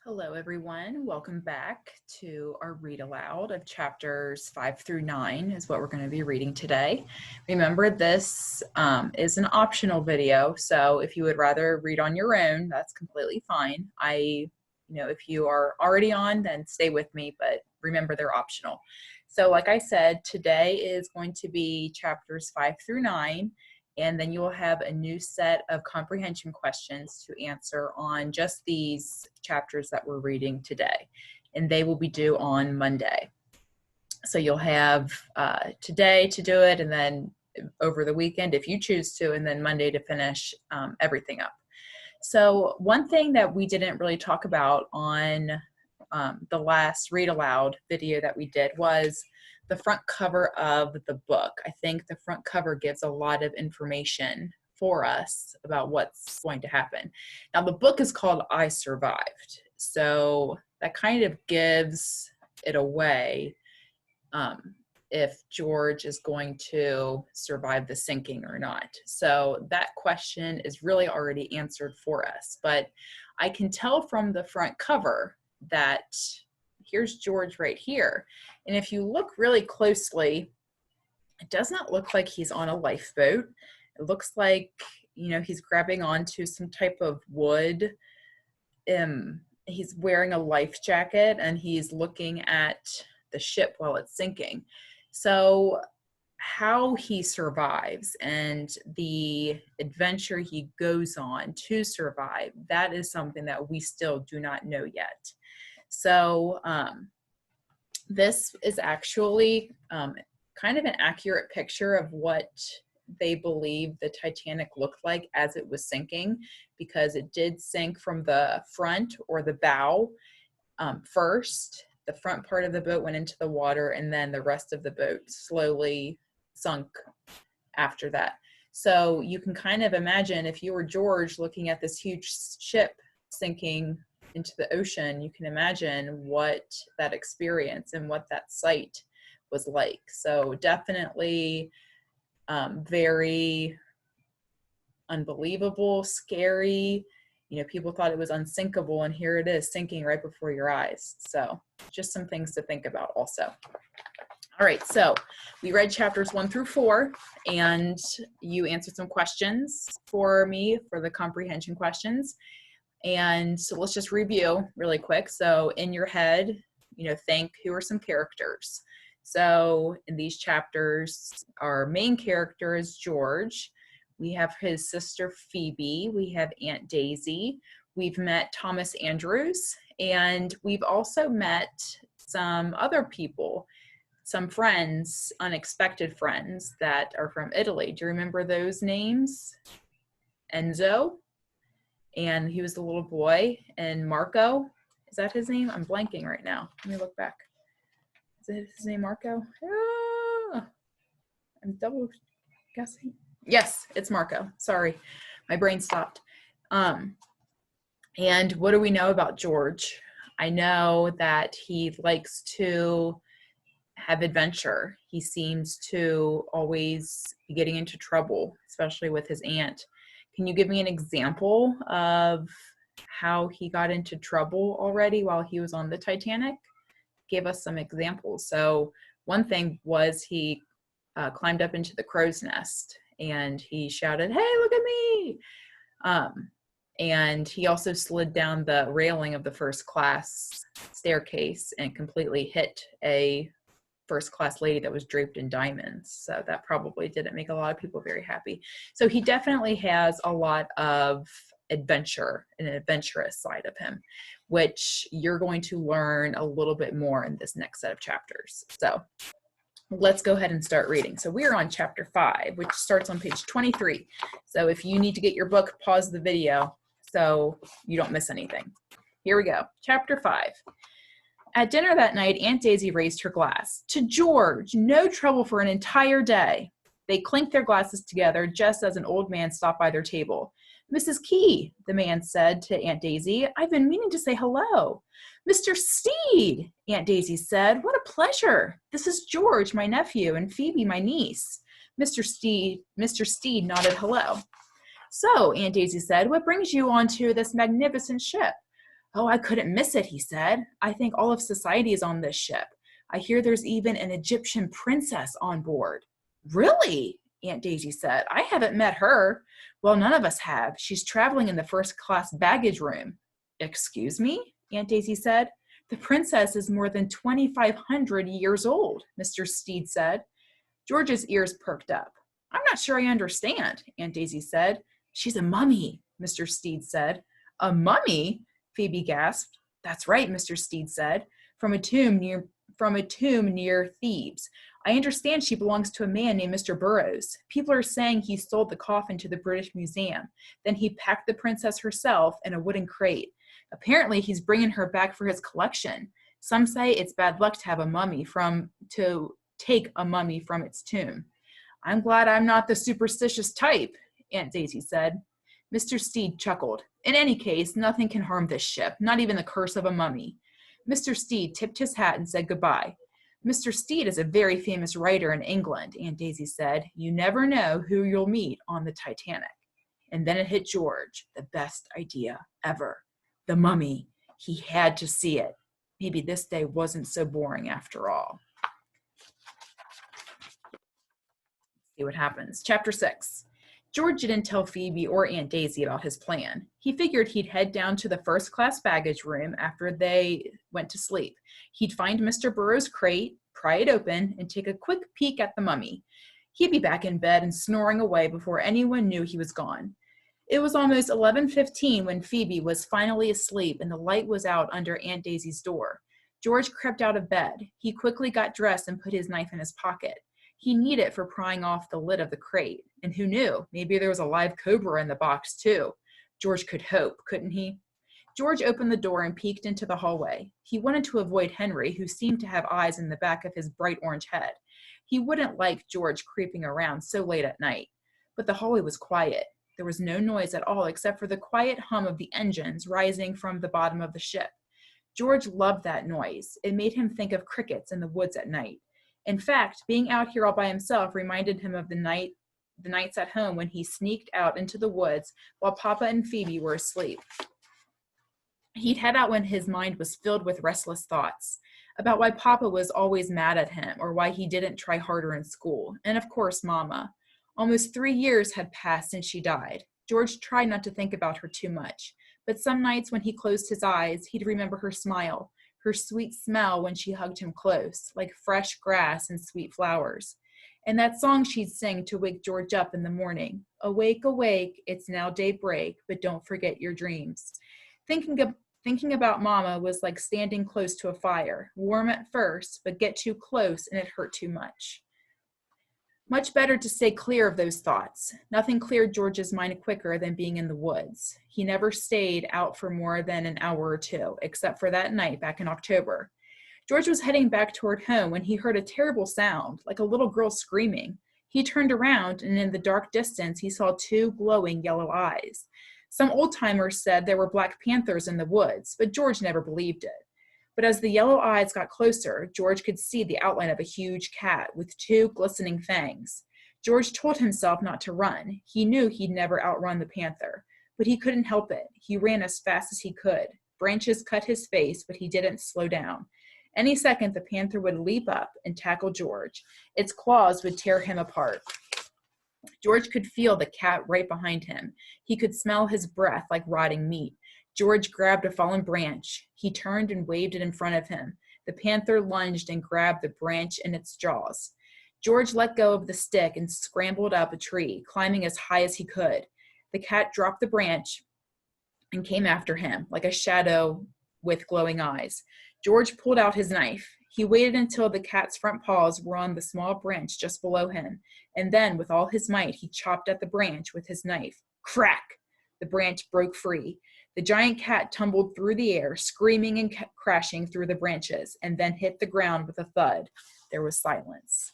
Hello, everyone. Welcome back to our read aloud of chapters 5 through 9 is what we're going to be reading today. Remember, this is an optional video, so if you would rather read on your own, that's completely fine. If you are already on, then stay with me, but remember they're optional. So like I said, today is going to be chapters 5 through 9. And then you will have a new set of comprehension questions to answer on just these chapters that we're reading today. And they will be due on Monday. So you'll have today to do it, and then over the weekend if you choose to, and then Monday to finish everything up. So one thing that we didn't really talk about on the last read aloud video that we did was the front cover of the book. I think the front cover gives a lot of information for us about what's going to happen. Now, the book is called I Survived, so that kind of gives it away if George is going to survive the sinking or not. So that question is really already answered for us, but I can tell from the front cover that here's George right here. And if you look really closely, it does not look like he's on a lifeboat. It looks like, he's grabbing onto some type of wood. He's wearing a life jacket and he's looking at the ship while it's sinking. So how he survives and the adventure he goes on to survive, that is something that we still do not know yet. So this is actually kind of an accurate picture of what they believe the Titanic looked like as it was sinking, because it did sink from the front or the bow first. The front part of the boat went into the water, and then the rest of the boat slowly sunk after that. So you can kind of imagine, if you were George looking at this huge ship sinking into the ocean, you can imagine what that experience and what that sight was like. So definitely very unbelievable, scary. People thought it was unsinkable, and here it is sinking right before your eyes. So just some things to think about also. All right, so we read chapters 1 through 4, and you answered some questions for me for the comprehension questions. And so let's just review really quick. So in your head, think who are some characters. So in these chapters, our main character is George. We have his sister Phoebe. We have Aunt Daisy. We've met Thomas Andrews. And we've also met some other people, some friends, unexpected friends that are from Italy. Do you remember those names? Enzo. And he was the little boy. And Marco, is that his name? I'm blanking right now. Let me look back. Is it his name, Marco? I'm double guessing. Yes, it's Marco. Sorry, my brain stopped. And what do we know about George? I know that he likes to have adventure. He seems to always be getting into trouble, especially with his aunt. Can you give me an example of how he got into trouble already while he was on the Titanic? Give us some examples. So one thing was he climbed up into the crow's nest and he shouted, "Hey, look at me!" And he also slid down the railing of the first class staircase and completely hit a first class lady that was draped in diamonds. So that probably didn't make a lot of people very happy. So he definitely has a lot of adventure, an adventurous side of him, which you're going to learn a little bit more in this next set of chapters. So let's go ahead and start reading. So we're on chapter 5, which starts on page 23. So if you need to get your book, pause the video so you don't miss anything. Here we go. Chapter 5. At dinner that night, Aunt Daisy raised her glass. "To George, no trouble for an entire day." They clinked their glasses together just as an old man stopped by their table. "Mrs. Key," the man said to Aunt Daisy, "I've been meaning to say hello." "Mr. Steed," Aunt Daisy said, "what a pleasure. This is George, my nephew, and Phoebe, my niece." Mr. Steed nodded hello. "So," Aunt Daisy said, "what brings you onto this magnificent ship?" Oh, I couldn't miss it, he said. I think all of society is on this ship. I hear there's even an Egyptian princess on board. Really? Aunt Daisy said. I haven't met her. Well, none of us have. She's traveling in the first class baggage room. Excuse me? Aunt Daisy said. The princess is more than 2,500 years old, Mr. Steed said. George's ears perked up. I'm not sure I understand, Aunt Daisy said. She's a mummy, Mr. Steed said. A mummy? Phoebe gasped. That's right, Mr. Steed said. From a tomb near Thebes. I understand she belongs to a man named Mr. Burroughs. People are saying he sold the coffin to the British Museum. Then he packed the princess herself in a wooden crate. Apparently, he's bringing her back for his collection. Some say it's bad luck to take a mummy from its tomb. I'm glad I'm not the superstitious type, Aunt Daisy said. Mr. Steed chuckled. In any case, nothing can harm this ship, not even the curse of a mummy. Mr. Steed tipped his hat and said goodbye. Mr. Steed is a very famous writer in England, Aunt Daisy said. You never know who you'll meet on the Titanic. And then it hit George, the best idea ever. The mummy. He had to see it. Maybe this day wasn't so boring after all. See what happens. Chapter 6. George didn't tell Phoebe or Aunt Daisy about his plan. He figured he'd head down to the first-class baggage room after they went to sleep. He'd find Mr. Burroughs' crate, pry it open, and take a quick peek at the mummy. He'd be back in bed and snoring away before anyone knew he was gone. It was almost 11:15 when Phoebe was finally asleep and the light was out under Aunt Daisy's door. George crept out of bed. He quickly got dressed and put his knife in his pocket. He needed it for prying off the lid of the crate. And who knew? Maybe there was a live cobra in the box, too. George could hope, couldn't he? George opened the door and peeked into the hallway. He wanted to avoid Henry, who seemed to have eyes in the back of his bright orange head. He wouldn't like George creeping around so late at night. But the hallway was quiet. There was no noise at all except for the quiet hum of the engines rising from the bottom of the ship. George loved that noise. It made him think of crickets in the woods at night. In fact, being out here all by himself reminded him of the nights at home when he sneaked out into the woods while Papa and Phoebe were asleep. He'd head out when his mind was filled with restless thoughts about why Papa was always mad at him or why he didn't try harder in school, and of course, Mama. Almost 3 years had passed since she died. George tried not to think about her too much, but some nights when he closed his eyes, he'd remember her smile, her sweet smell when she hugged him close, like fresh grass and sweet flowers. And that song she'd sing to wake George up in the morning. Awake, awake, it's now daybreak, but don't forget your dreams. Thinking about Mama was like standing close to a fire, warm at first, but get too close and it hurt too much. Much better to stay clear of those thoughts. Nothing cleared George's mind quicker than being in the woods. He never stayed out for more than an hour or two, except for that night back in October. George was heading back toward home when he heard a terrible sound, like a little girl screaming. He turned around, and in the dark distance, he saw 2 glowing yellow eyes. Some old-timers said there were black panthers in the woods, but George never believed it. But as the yellow eyes got closer, George could see the outline of a huge cat with 2 glistening fangs. George told himself not to run. He knew he'd never outrun the panther, but he couldn't help it. He ran as fast as he could. Branches cut his face, but he didn't slow down. Any second, the panther would leap up and tackle George. Its claws would tear him apart. George could feel the cat right behind him. He could smell his breath like rotting meat. George grabbed a fallen branch. He turned and waved it in front of him. The panther lunged and grabbed the branch in its jaws. George let go of the stick and scrambled up a tree, climbing as high as he could. The cat dropped the branch and came after him, like a shadow with glowing eyes. George pulled out his knife. He waited until the cat's front paws were on the small branch just below him, and then, with all his might, he chopped at the branch with his knife. Crack! The branch broke free. The giant cat tumbled through the air, screaming and crashing through the branches, and then hit the ground with a thud. There was silence.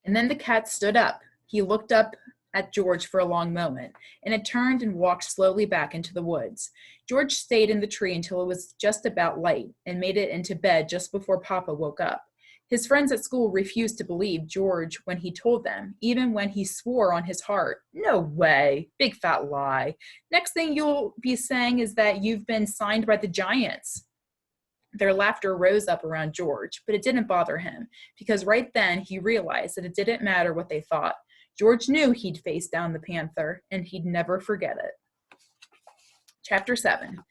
And then the cat stood up. He looked up at George for a long moment, and it turned and walked slowly back into the woods. George stayed in the tree until it was just about light and made it into bed just before Papa woke up. His friends at school refused to believe George when he told them, even when he swore on his heart, "No way, big fat lie. Next thing you'll be saying is that you've been signed by the Giants." Their laughter rose up around George, but it didn't bother him, because right then he realized that it didn't matter what they thought. George knew he'd face down the panther, and he'd never forget it. Chapter 7.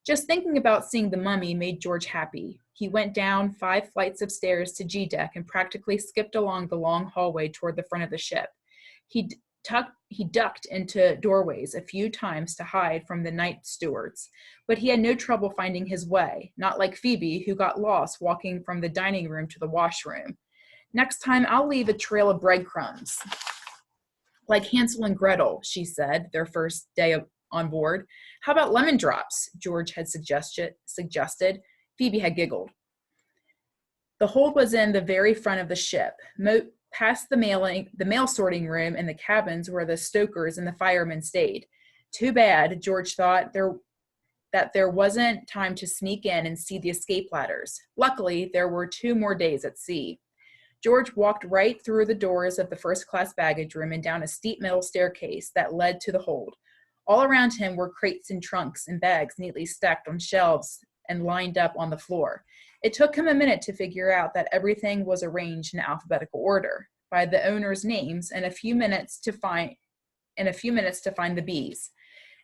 Just thinking about seeing the mummy made George happy. He went down 5 flights of stairs to G deck and practically skipped along the long hallway toward the front of the ship. He ducked into doorways a few times to hide from the night stewards, but he had no trouble finding his way, not like Phoebe, who got lost walking from the dining room to the washroom. "Next time, I'll leave a trail of breadcrumbs." "Like Hansel and Gretel," she said, their first day on board. "How about lemon drops?" George had suggested. Phoebe had giggled. The hold was in the very front of the ship, past the mail sorting room and the cabins where the stokers and the firemen stayed. Too bad, George thought, that there wasn't time to sneak in and see the escape ladders. Luckily, there were 2 more days at sea. George walked right through the doors of the first-class baggage room and down a steep metal staircase that led to the hold. All around him were crates and trunks and bags neatly stacked on shelves and lined up on the floor. It took him a minute to figure out that everything was arranged in alphabetical order, by the owners' names, and a few minutes to find the bees.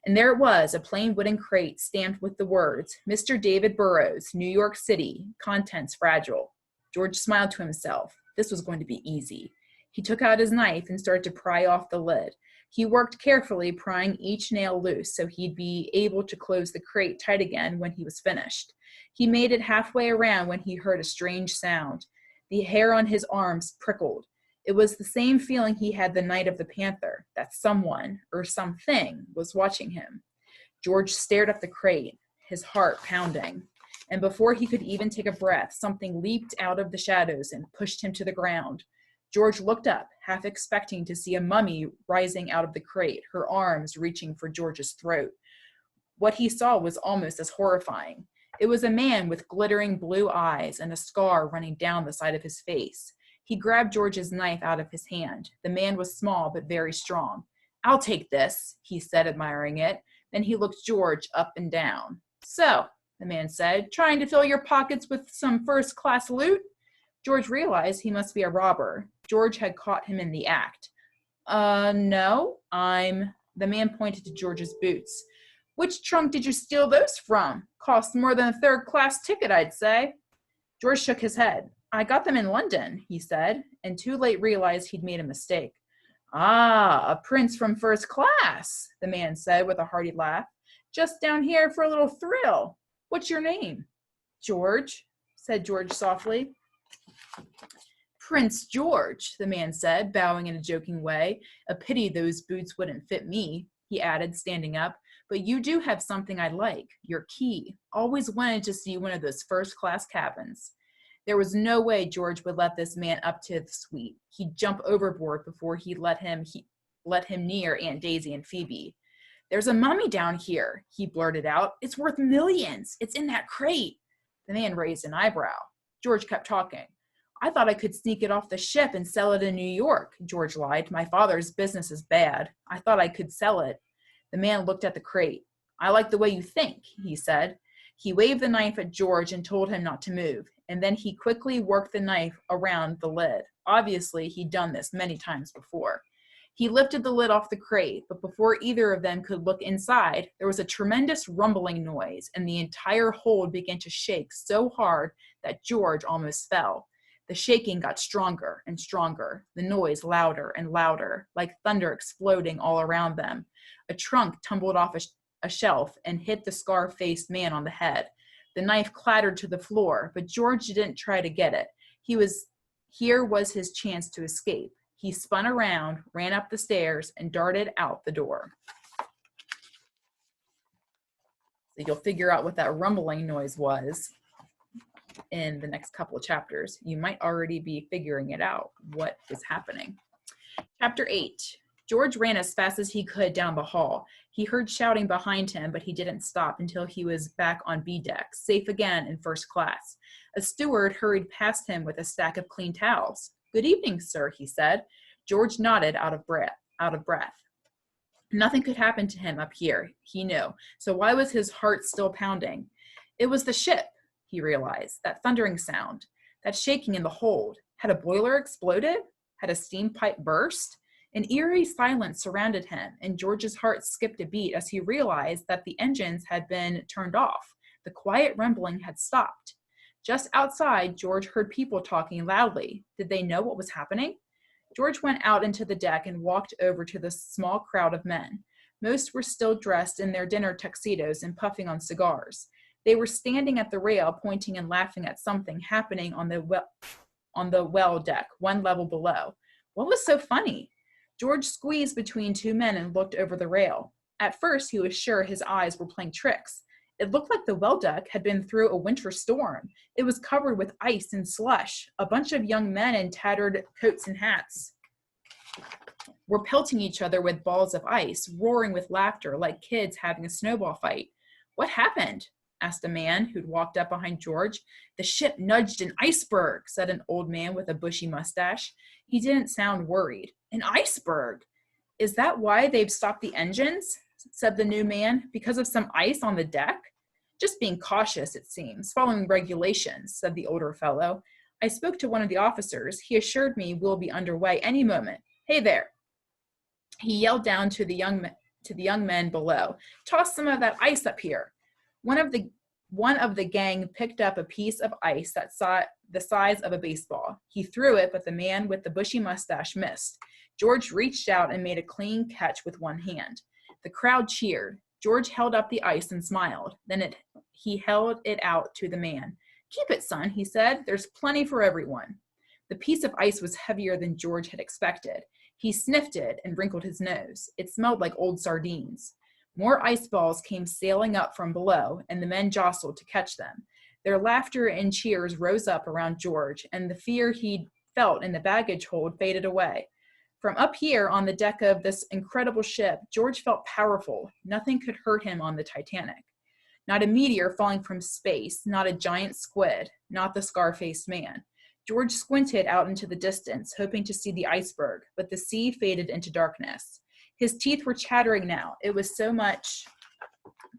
And there it was, a plain wooden crate stamped with the words, "Mr. David Burrows, New York City, contents fragile." George smiled to himself. This was going to be easy. He took out his knife and started to pry off the lid. He worked carefully, prying each nail loose so he'd be able to close the crate tight again when he was finished. He made it halfway around when he heard a strange sound. The hair on his arms prickled. It was the same feeling he had the night of the panther, that someone, or something, was watching him. George stared at the crate, his heart pounding. And before he could even take a breath, something leaped out of the shadows and pushed him to the ground. George looked up, half expecting to see a mummy rising out of the crate, her arms reaching for George's throat. What he saw was almost as horrifying. It was a man with glittering blue eyes and a scar running down the side of his face. He grabbed George's knife out of his hand. The man was small but very strong. "I'll take this," he said, admiring it. Then he looked George up and down. "So," the man said, "trying to fill your pockets with some first-class loot?" George realized he must be a robber. George had caught him in the act. No, The man pointed to George's boots. "Which trunk did you steal those from? Cost more than a third-class ticket, I'd say." George shook his head. "I got them in London," he said, and too late realized he'd made a mistake. "Ah, a prince from first class," the man said with a hearty laugh. "Just down here for a little thrill. What's your name?" "George," said George softly. "Prince George," the man said, bowing in a joking way. "A pity those boots wouldn't fit me," he added, standing up. "But you do have something I like, your key. Always wanted to see one of those first-class cabins." There was no way George would let this man up to the suite. He'd jump overboard before he let him near Aunt Daisy and Phoebe. "There's a mummy down here," he blurted out. "It's worth millions. It's in that crate." The man raised an eyebrow. George kept talking. "I thought I could sneak it off the ship and sell it in New York," George lied. "My father's business is bad. I thought I could sell it." The man looked at the crate. "I like the way you think," he said. He waved the knife at George and told him not to move, and then he quickly worked the knife around the lid. Obviously, he'd done this many times before. He lifted the lid off the crate, but before either of them could look inside, there was a tremendous rumbling noise, and the entire hold began to shake so hard that George almost fell. The shaking got stronger and stronger, the noise louder and louder, like thunder exploding all around them. A trunk tumbled off a shelf and hit the scar-faced man on the head. The knife clattered to the floor, but George didn't try to get it. Here was his chance to escape. He spun around, ran up the stairs, and darted out the door. So you'll figure out what that rumbling noise was in the next couple of chapters. You might already be figuring it out, what is happening. Chapter 8. George ran as fast as he could down the hall. He heard shouting behind him, but he didn't stop until he was back on B deck, safe again in first class. A steward hurried past him with a stack of clean towels. "Good evening, sir," he said. George nodded out of breath. Nothing could happen to him up here, he knew. So why was his heart still pounding? It was the ship, he realized, that thundering sound, that shaking in the hold. Had a boiler exploded? Had a steam pipe burst? An eerie silence surrounded him, and George's heart skipped a beat as he realized that the engines had been turned off. The quiet rumbling had stopped. Just outside, George heard people talking loudly. Did they know what was happening? George went out into the deck and walked over to the small crowd of men. Most were still dressed in their dinner tuxedos and puffing on cigars. They were standing at the rail, pointing and laughing at something happening on the well deck, one level below. What was so funny? George squeezed between two men and looked over the rail. At first, he was sure his eyes were playing tricks. It looked like the well deck had been through a winter storm. It was covered with ice and slush. A bunch of young men in tattered coats and hats were pelting each other with balls of ice, roaring with laughter like kids having a snowball fight. "What happened?" asked a man who'd walked up behind George. "The ship nudged an iceberg," said an old man with a bushy mustache. He didn't sound worried. "An iceberg? Is that why they've stopped the engines?" said the new man. "Because of some ice on the deck?" "Just being cautious, it seems, following regulations," said the older fellow. "I spoke to one of the officers. He assured me we'll be underway any moment. Hey there." He yelled down to the young men below. "Toss some of that ice up here." One of the gang picked up a piece of ice that saw the size of a baseball. He threw it, but the man with the bushy mustache missed. George reached out and made a clean catch with one hand. The crowd cheered. George held up the ice and smiled. Then he held it out to the man. "Keep it, son," he said. "There's plenty for everyone." The piece of ice was heavier than George had expected. He sniffed it and wrinkled his nose. It smelled like old sardines. More ice balls came sailing up from below, and the men jostled to catch them. Their laughter and cheers rose up around George, and the fear he'd felt in the baggage hold faded away. From up here on the deck of this incredible ship, George felt powerful. Nothing could hurt him on the Titanic. Not a meteor falling from space, not a giant squid, not the scar-faced man. George squinted out into the distance, hoping to see the iceberg, but the sea faded into darkness. His teeth were chattering now. It was so much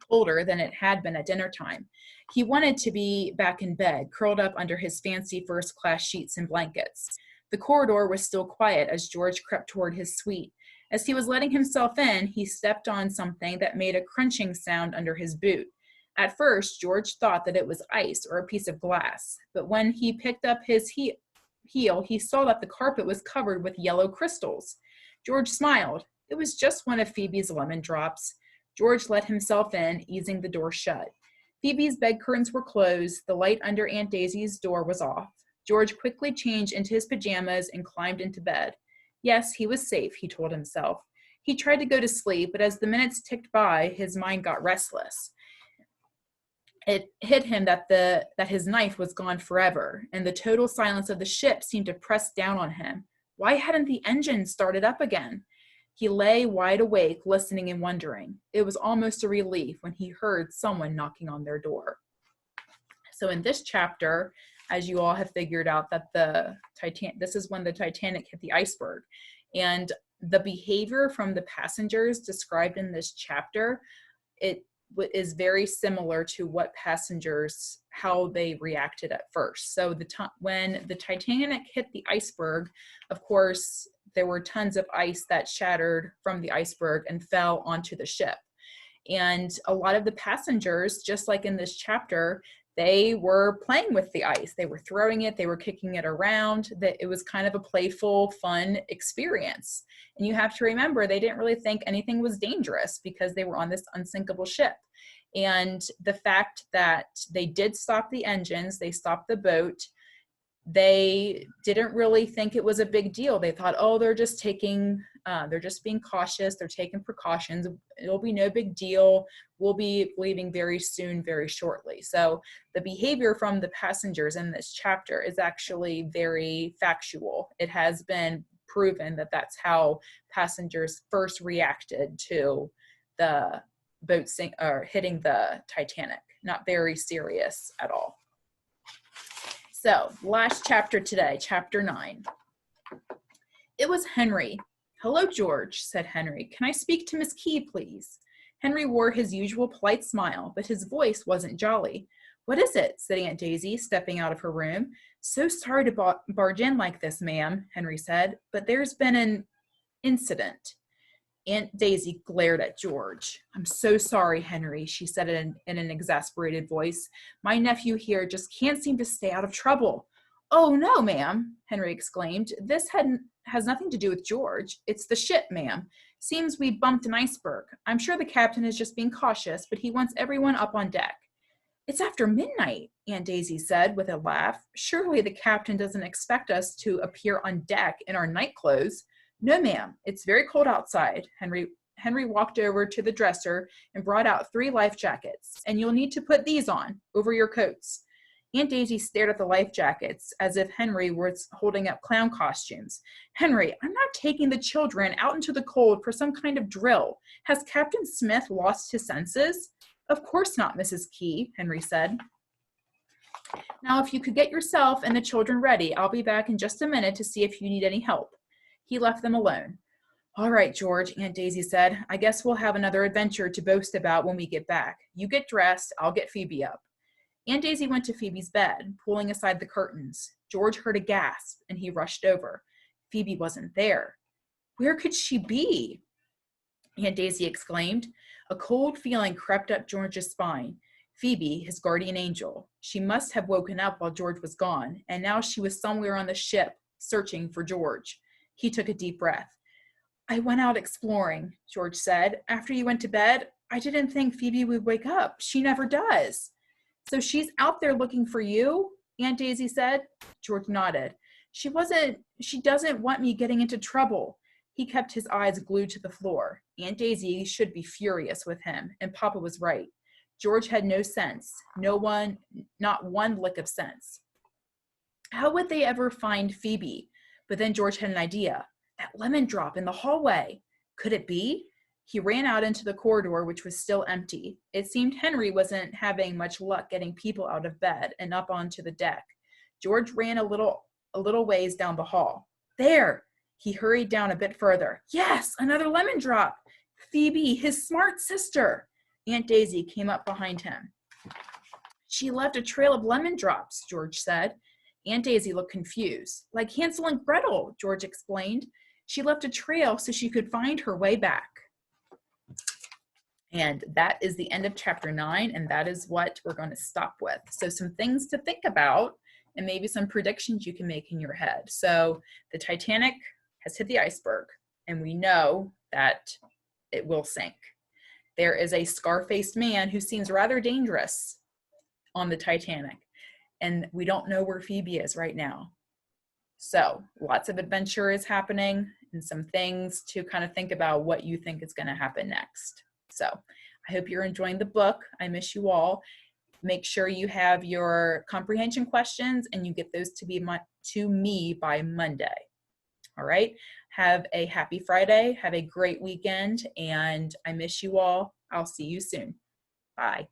colder than it had been at dinner time. He wanted to be back in bed, curled up under his fancy first-class sheets and blankets. The corridor was still quiet as George crept toward his suite. As he was letting himself in, he stepped on something that made a crunching sound under his boot. At first, George thought that it was ice or a piece of glass, but when he picked up his heel, he saw that the carpet was covered with yellow crystals. George smiled. It was just one of Phoebe's lemon drops. George let himself in, easing the door shut. Phoebe's bed curtains were closed. The light under Aunt Daisy's door was off. George quickly changed into his pajamas and climbed into bed. Yes, he was safe, he told himself. He tried to go to sleep, but as the minutes ticked by, his mind got restless. It hit him that his knife was gone forever, and the total silence of the ship seemed to press down on him. Why hadn't the engine started up again? He lay wide awake, listening and wondering. It was almost a relief when he heard someone knocking on their door. So in this chapter, as you all have figured out, that this is when the Titanic hit the iceberg. And the behavior from the passengers described in this chapter, it is very similar to what passengers, how they reacted at first. So when the Titanic hit the iceberg, of course, there were tons of ice that shattered from the iceberg and fell onto the ship. And a lot of the passengers, just like in this chapter, they were playing with the ice. They were throwing it, they were kicking it around. That it was kind of a playful, fun experience. And you have to remember, they didn't really think anything was dangerous because they were on this unsinkable ship. And the fact that they did stop the engines, they stopped the boat, they didn't really think it was a big deal. They thought, oh, they're just being cautious. They're taking precautions. It'll be no big deal. We'll be leaving very soon, very shortly. So the behavior from the passengers in this chapter is actually very factual. It has been proven that that's how passengers first reacted to the boat hitting the Titanic. Not very serious at all. So, last chapter today, chapter 9. It was Henry. "Hello, George," said Henry. "Can I speak to Miss Key, please?" Henry wore his usual polite smile, but his voice wasn't jolly. "What is it?" said Aunt Daisy, stepping out of her room. "So sorry to barge in like this, ma'am," Henry said, "but there's been an incident." Aunt Daisy glared at George. "I'm so sorry, Henry," she said in an exasperated voice. "My nephew here just can't seem to stay out of trouble." "Oh, no, ma'am," Henry exclaimed. "This has nothing to do with George. It's the ship, ma'am. Seems we bumped an iceberg. I'm sure the captain is just being cautious, but he wants everyone up on deck." "It's after midnight," Aunt Daisy said with a laugh. "Surely the captain doesn't expect us to appear on deck in our night clothes." "No, ma'am, it's very cold outside." Henry walked over to the dresser and brought out 3 life jackets. "And you'll need to put these on, over your coats." Aunt Daisy stared at the life jackets as if Henry was holding up clown costumes. "Henry, I'm not taking the children out into the cold for some kind of drill. Has Captain Smith lost his senses?" "Of course not, Mrs. Key," Henry said. "Now, if you could get yourself and the children ready, I'll be back in just a minute to see if you need any help." He left them alone. "All right, George," Aunt Daisy said. "I guess we'll have another adventure to boast about when we get back. You get dressed, I'll get Phoebe up." Aunt Daisy went to Phoebe's bed, pulling aside the curtains. George heard a gasp, and he rushed over. Phoebe wasn't there. Where could she be? Aunt Daisy exclaimed. A cold feeling crept up George's spine. Phoebe, his guardian angel. She must have woken up while George was gone, and now she was somewhere on the ship, searching for George. He took a deep breath. "I went out exploring," George said. "After you went to bed, I didn't think Phoebe would wake up. She never does." "So she's out there looking for you?" Aunt Daisy said. George nodded. She doesn't want me getting into trouble." He kept his eyes glued to the floor. Aunt Daisy should be furious with him, and Papa was right. George had no sense, not one lick of sense. How would they ever find Phoebe? But then George had an idea. That lemon drop in the hallway. Could it be? He ran out into the corridor, which was still empty. It seemed Henry wasn't having much luck getting people out of bed and up onto the deck. George ran a little ways down the hall. There! He hurried down a bit further. Yes, another lemon drop. Phoebe, his smart sister. Aunt Daisy came up behind him. She left a trail of lemon drops, George said. Aunt Daisy looked confused. Like Hansel and Gretel, George explained. She left a trail so she could find her way back. And that is the end of chapter 9, and that is what we're going to stop with. So some things to think about and maybe some predictions you can make in your head. So the Titanic has hit the iceberg, and we know that it will sink. There is a scar-faced man who seems rather dangerous on the Titanic, and we don't know where Phoebe is right now. So lots of adventure is happening and some things to kind of think about what you think is going to happen next. So I hope you're enjoying the book. I miss you all. Make sure you have your comprehension questions and you get those to me by Monday. All right. Have a happy Friday. Have a great weekend. And I miss you all. I'll see you soon. Bye.